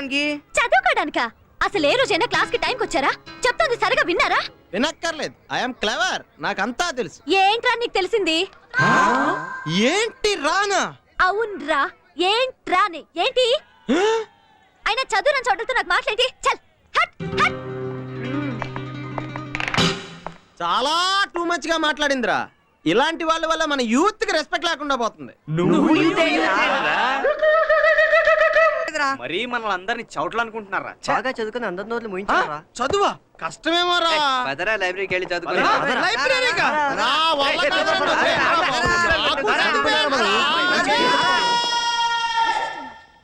చదువుకోవడానికి. చదువుకోవడానికా? అసలు ఏ రోజైనా క్లాస్ కి టైంకి వచ్చారా? చెప్తుంది సరిగా విన్నారా? వినక్కర్లేదు, ఐఎమ్ క్లవర్, నాకంతా తెలుసు. ఏంట్రా నీకు తెలిసింది? ఏంటి రానా? అవునరా, ఏంట్రానే ఏంటి? అయినా చదువు నన్ను చదువుతూ నాకు మాట్లాడి చల్ హట్ హట్. చాలా టూ మచ్ గా మాట్లాడిందిరా. ఇలాంటి వాళ్ళ వల్ల మన యూత్ కి రెస్పెక్ట్ లేకుండా పోతుంది. మరి మనల్ని అందరినీ చౌట్లు అనుకుంటున్నారా? బాగా చదువుకుని అందరి నోట్లు ముయించారా? చదువా కష్టమేమో రా. పదరా లైబ్రరీకి వెళ్ళి చదువుకో. లైబ్రరీగా? నా వల్ల కాదురా.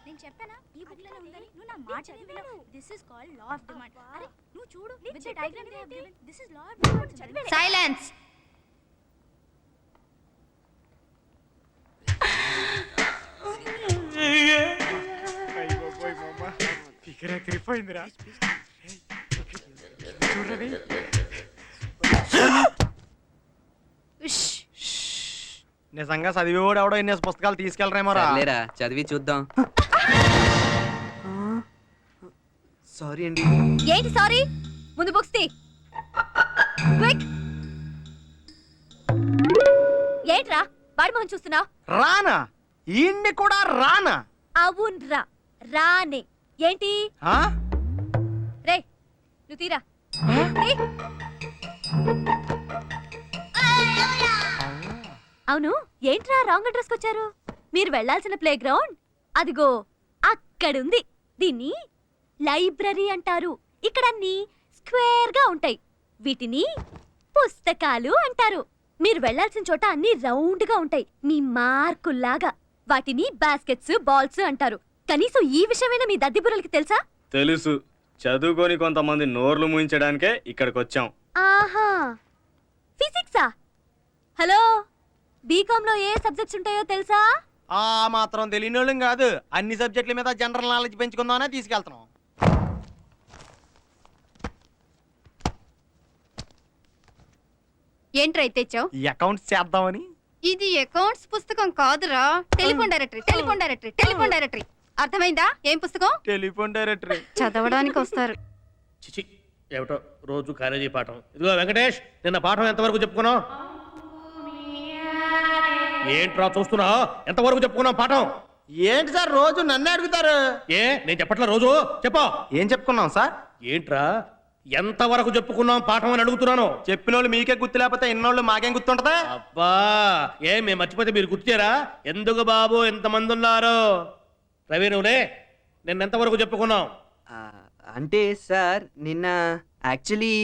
నేను చెప్పానా ఈ బుక్ లో ఉందని? నువ్వు నా మాట చదివావు. This is called law of demand. అరే నువ్వు చూడు, with the diagram they have given. This is law of demand. Silence. నిజంగా చదివేవాడు ఎవడో ఎన్ని పుస్తకాలు తీసుకెళ్ళరేమో రా. లేరా చదివి చూద్దాం. సారీ అండి. ఏంటి సారీ? ముందు బుక్స్ తీ. క్విక్. ఏంట్రా వాడి మొహం చూస్తున్నావు? రానా? ఈయన్ని కూడా రానా? అవునరా, రానే. ఏంటి రే? నువ్వు తీరా. తీ. అవును, ఏంట్రా రాంగ్ అడ్రస్కి వచ్చారు? మీరు వెళ్లాల్సిన ప్లే గ్రౌండ్ అదిగో అక్కడుంది. దీన్ని లైబ్రరీ అంటారు. ఇక్కడ అన్ని స్క్వేర్ గా ఉంటాయి. వీటిని పుస్తకాలు అంటారు. మీరు వెళ్లాల్సిన చోట అన్ని రౌండ్ గా ఉంటాయి, మీ మార్కుల్లాగా. వాటిని బాస్కెట్స్, బాల్స్ అంటారు. కనీసం ఈ విషయమైనా మీ దద్దిబుర్రలకి తెలుసా? తెలుసు. చదువుకొని కొంతమంది నోర్లు ముయించడానికే ఇక్కడికి వచ్చాం. ఆహా, ఫిజిక్సా? హలో, బీకామ్ లో ఏ సబ్జెక్ట్స్ ఉంటాయో తెలుసా? ఆ మాత్రం తెలియని వాళ్ళం కాదు. అన్ని సబ్జెక్టుల మీద జనరల్ నాలెడ్జ్ పెంచుకుందామనే తీసుకెళ్తున్నాం. ఏంట్రా తెచ్చావు? ఈ అకౌంట్స్ చేద్దామని. ఇది అకౌంట్స్ పుస్తకం కాదురా, telephone directory. Telephone directory, telephone directory. అర్థమైందా? ఏం పుస్తకం? Telephone directory. చదవడానికి వస్తారు. చిచి, ఏమిటో రోజు కాలేజీ పాఠం. ఇదిగో వెంకటేష్, నిన్న పాఠం ఎంతవరకు చెప్పుకున్నావు? ఏంట్రా చూస్తున్నావు? ఎంతవరకు చెప్పుకున్నావు పాఠం? ఏంటి సార్ రోజు నన్నే అడుగుతారు? ఏ నేను చెప్పట్లా? రోజు చెప్పు. ఏం చెప్పుకున్నాం సార్? ఏంట్రా ఎంతవరకు చెప్పుకున్నాం పాఠం అని అడుగుతున్నాను. చెప్పిన వాళ్ళు మీకే గుర్తు లేకపోతే ఇన్నోళ్ళు మాకేం గుర్తుంటదా? అబ్బా, ఏ మేము మర్చిపోతే మీరు గుర్తుచేరా? ఎందుకు బాబు ఎంతమంది ఉన్నారు? రవి నువ్వులే, నిన్న ఎంతవరకు చెప్పుకున్నాం? అంటే సార్ నిన్న యాక్చువల్లీ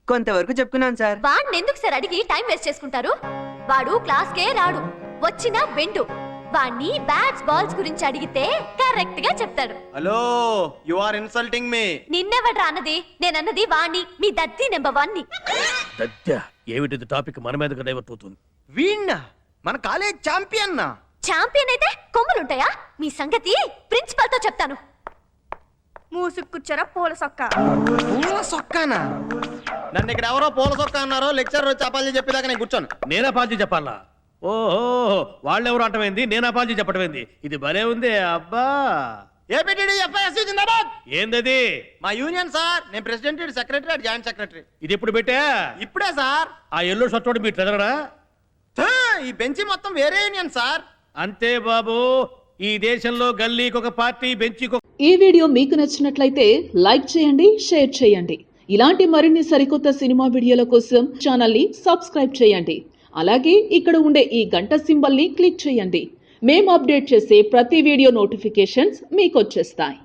కొంతవరకు చెప్పుకున్నాను సార్. వాడిని ఎందుకు సార్ అడిగి టైం వేస్ట్ చేసుకుంటారు? వాడు క్లాస్కే రాడు, వచ్చినా బెండు. వాణ్ణి బ్యాట్స్ బాల్స్ గురించి అడిగితే కరెక్ట్ గా చెప్తాడు. Hello, you are insulting me. నిన్నెవడ్రా అన్నది? నేనన్నది వాణ్ణి, మీ దత్తి నెంబర్ 1ని. దత్య ఏమిటిది? టాపిక్ మన మీదకి డైవర్ట్ అవుతుంది. వీణ్ణా? మన కాలేజ్ ఛాంపియన్. ఛాంపియన్ అయితే కొమ్ములుంటాయా? మీ సంగతి ప్రిన్సిపల్ తో చెప్తాను. మూసుకుచ్చరా పూల సొక్క. పూల సొక్కానా? నన్ను ఇక్కడ ఎవరో పూల సొక్క అన్నారో లెక్చర్ వచ్చి అపాలజీ చెప్పేదాకా నేను కూర్చోను. నేనా పాలజీ చెప్పాలా? ఓహో, వాళ్ళెవరు అంటమైంది, నేనా పాలజీ చెప్పటమైంది. ఇది భలే ఉంది. అబ్బా, ఏందది? మా యూనియన్ సార్. నేను ప్రెసిడెంట్, సెక్రటరీ, జాయింట్ సెక్రటరీ. ఇది ఎప్పుడు పెట్టా? ఇప్పుడే సార్. ఆ ఎల్లో షర్ట్ మీ ట్రెజరరా? ఈ బెంచి మొత్తం వేరే యూనియన్ సార్. అంతే బాబు, ఈ దేశంలో గల్లీకి ఒక పార్టీ, బెంచికి. ఈ వీడియో మీకు నచ్చినట్లయితే లైక్ చేయండి, షేర్ చేయండి. ఇలాంటి మరిన్ని సరికొత్త సినిమా వీడియోల కోసం ఛానల్ ని సబ్స్క్రైబ్ చేయండి. అలాగే ఇక్కడ ఉండే ఈ గంట సింబల్ ని క్లిక్ చేయండి. మేము అప్డేట్ చేసే ప్రతి వీడియో నోటిఫికేషన్స్ మీకు వచ్చేస్తాయి.